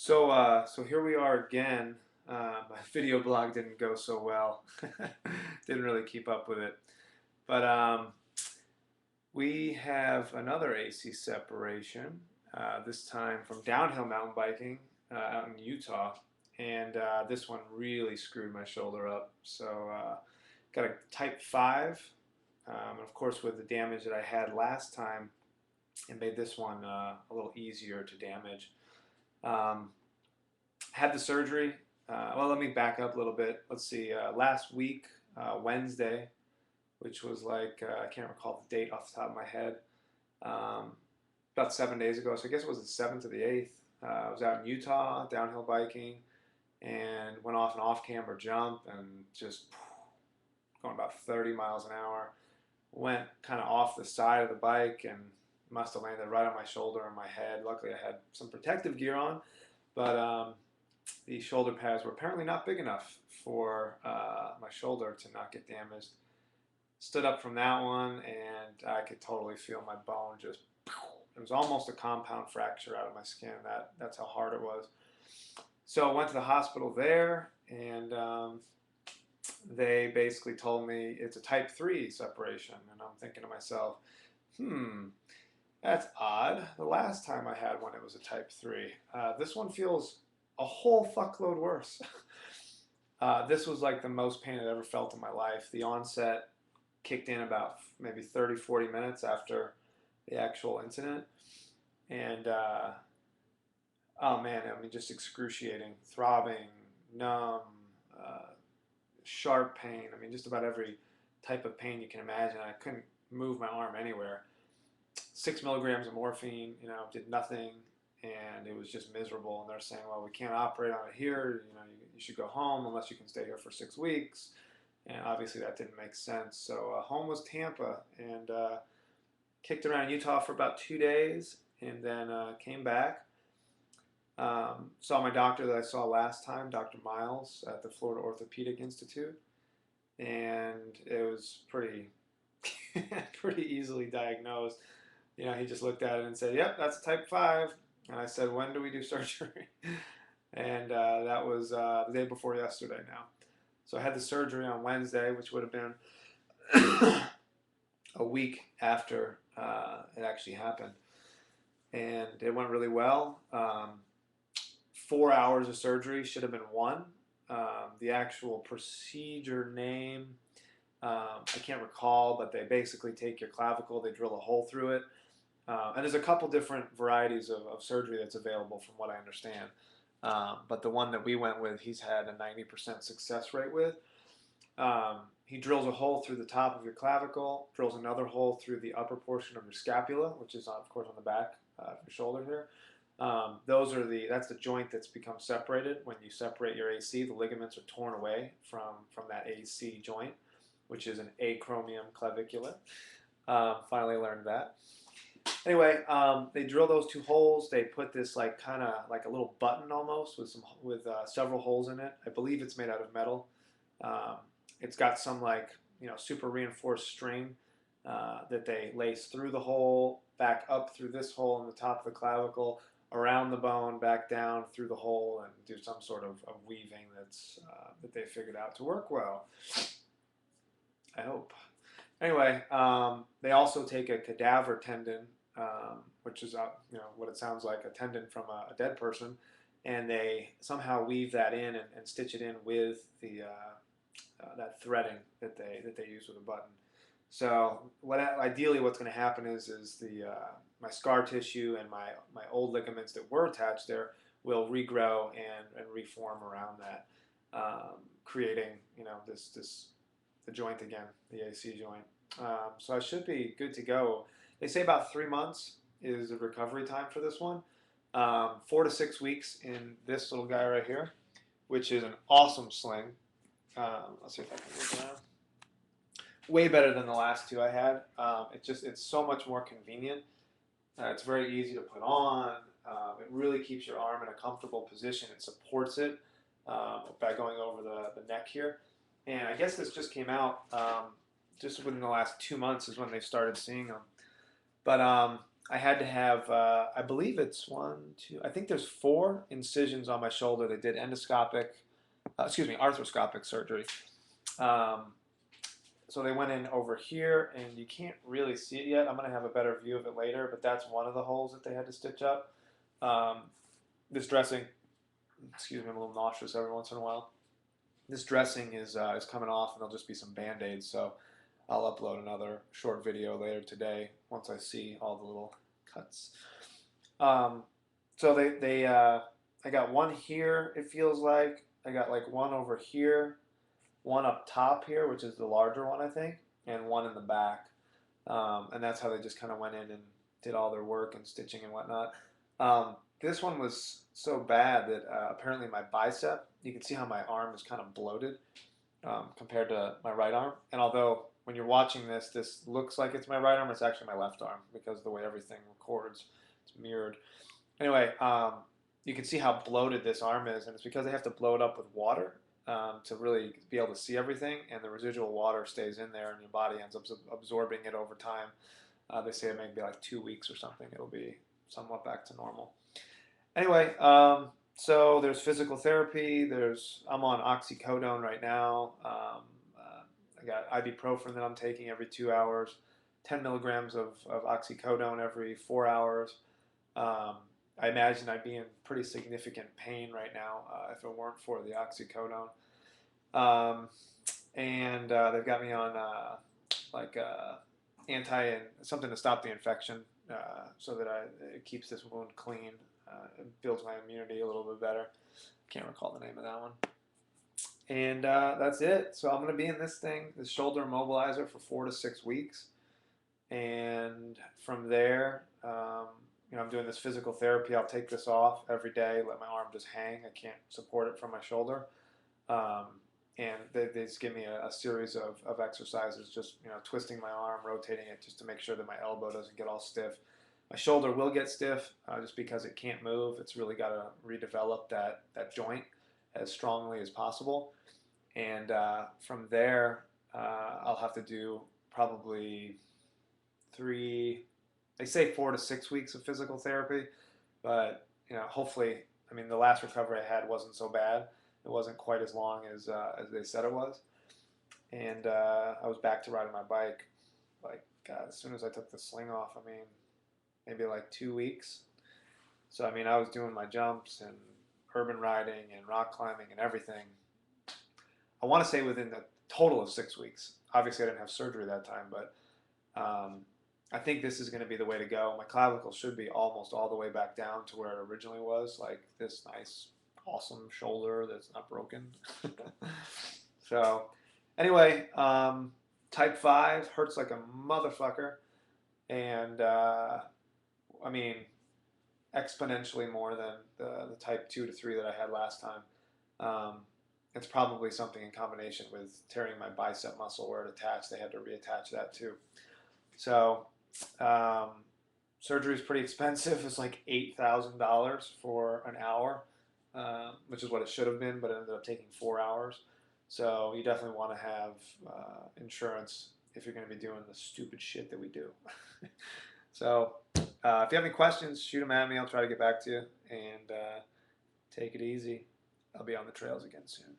So here we are again. My video blog didn't go so well. Didn't really keep up with it. But we have another AC separation, this time from downhill mountain biking out in Utah. And this one really screwed my shoulder up. So got a type 5. And of course, with the damage that I had last time, it made this one a little easier to damage. Um, had the surgery. Well, let me back up a little bit. Let's see. Last week, Wednesday, which was like, I can't recall the date off the top of my head, um, about 7 days ago. So I guess it was the 7th or the 8th. I was out in Utah, downhill biking, and went off an off-camber jump and just going about 30 miles an hour. Went kind of off the side of the bike and must have landed right on my shoulder and my head. Luckily, I had some protective gear on, but the shoulder pads were apparently not big enough for my shoulder to not get damaged. Stood up from that one, and I could totally feel my bone just. It was almost a compound fracture out of my skin. That's how hard it was. So I went to the hospital there, and they basically told me it's a type 3 separation. And I'm thinking to myself, that's odd. The last time I had one, it was a type 3. This one feels a whole fuckload worse. This was like the most pain I'd ever felt in my life. The onset kicked in about maybe 30, 40 minutes after the actual incident. And, oh man, I mean, just excruciating, throbbing, numb, sharp pain. I mean, just about every type of pain you can imagine. I couldn't move my arm anywhere. 6 milligrams of morphine, did nothing, and it was just miserable. And they're saying, well, we can't operate on it here. You should go home unless you can stay here for 6 weeks. And obviously that didn't make sense. So home was Tampa, and kicked around Utah for about 2 days, and then came back. Saw my doctor that I saw last time, Dr. Miles, at the Florida Orthopedic Institute, and it was pretty pretty easily diagnosed. He just looked at it and said, "Yep, that's type 5." And I said, "When do we do surgery?" And that was the day before yesterday now. So I had the surgery on Wednesday, which would have been a week after it actually happened. And it went really well. 4 hours of surgery, should have been one. The actual procedure name, I can't recall, but they basically take your clavicle, they drill a hole through it. And there's a couple different varieties of surgery that's available from what I understand. But the one that we went with, he's had a 90% success rate with. He drills a hole through the top of your clavicle, drills another hole through the upper portion of your scapula, which is, of course, on the back of your shoulder here. That's the joint that's become separated. When you separate your AC, the ligaments are torn away from that AC joint, which is an acromion clavicula. Finally learned that. Anyway, they drill those two holes. They put this kind of like a little button almost with several holes in it. I believe it's made out of metal. It's got some super reinforced string that they lace through the hole, back up through this hole in the top of the clavicle, around the bone, back down through the hole, and do some sort of weaving that they figured out to work well. I hope. Anyway, they also take a cadaver tendon, which is what it sounds like, a tendon from a dead person, and they somehow weave that in and stitch it in with that threading that they use with a button. So ideally what's going to happen is my scar tissue and my old ligaments that were attached there will regrow and reform around that, creating the joint again, the AC joint. So I should be good to go. They say about 3 months is the recovery time for this one. 4 to 6 weeks in this little guy right here, which is an awesome sling. Let's see if I can move around. Way better than the last two I had. It's so much more convenient. It's very easy to put on. It really keeps your arm in a comfortable position. It supports it by going over the neck here. And I guess this just came out just within the last 2 months is when they started seeing them. But I had to have, I believe it's one, two, I think there's 4 incisions on my shoulder. They did endoscopic, arthroscopic surgery. Um, so they went in over here, and you can't really see it yet. I'm going to have a better view of it later, but that's one of the holes that they had to stitch up. This dressing, excuse me, I'm a little nauseous every once in a while. This dressing is coming off, and there'll just be some band-aids. So I'll upload another short video later today once I see all the little cuts. Um, so I got one here. It feels like I got like one over here, one up top here, which is the larger one I think, and one in the back. And that's how they just kind of went in and did all their work and stitching and whatnot. This one was so bad that apparently my bicep, you can see how my arm is kind of bloated compared to my right arm. And although when you're watching this, this looks like it's my right arm, it's actually my left arm because of the way everything records, it's mirrored. Anyway, you can see how bloated this arm is, and it's because they have to blow it up with water to really be able to see everything, and the residual water stays in there, and your body ends up absorbing it over time. They say it may be like 2 weeks or something. It'll be somewhat back to normal. Anyway, so there's physical therapy. I'm on oxycodone right now. I got ibuprofen that I'm taking every 2 hours, 10 milligrams of oxycodone every 4 hours. I imagine I'd be in pretty significant pain right now if it weren't for the oxycodone. And they've got me on like something to stop the infection so that it keeps this wound clean. It builds my immunity a little bit better. Can't recall the name of that one. And that's it. So I'm going to be in this shoulder immobilizer for 4 to 6 weeks. And from there, I'm doing this physical therapy. I'll take this off every day, let my arm just hang. I can't support it from my shoulder. And they just give me a series of exercises, just twisting my arm, rotating it, just to make sure that my elbow doesn't get all stiff. My shoulder will get stiff just because it can't move. It's really got to redevelop that joint as strongly as possible. And from there, I'll have to do probably they say 4 to 6 weeks of physical therapy, but hopefully, the last recovery I had wasn't so bad. It wasn't quite as long as they said it was, and I was back to riding my bike like as soon as I took the sling off. Maybe like 2 weeks. So I was doing my jumps and urban riding and rock climbing and everything. I want to say within the total of 6 weeks. Obviously, I didn't have surgery that time, but I think this is going to be the way to go. My clavicle should be almost all the way back down to where it originally was, like this nice, awesome shoulder that's not broken. So, anyway, type 5 hurts like a motherfucker, and exponentially more than the type 2 to 3 that I had last time. It's probably something in combination with tearing my bicep muscle where it attached. They had to reattach that too. So surgery is pretty expensive. It's like $8,000 for an hour, which is what it should have been, but it ended up taking 4 hours. So you definitely want to have insurance if you're going to be doing the stupid shit that we do. So if you have any questions, shoot them at me. I'll try to get back to you, and take it easy. I'll be on the trails again soon.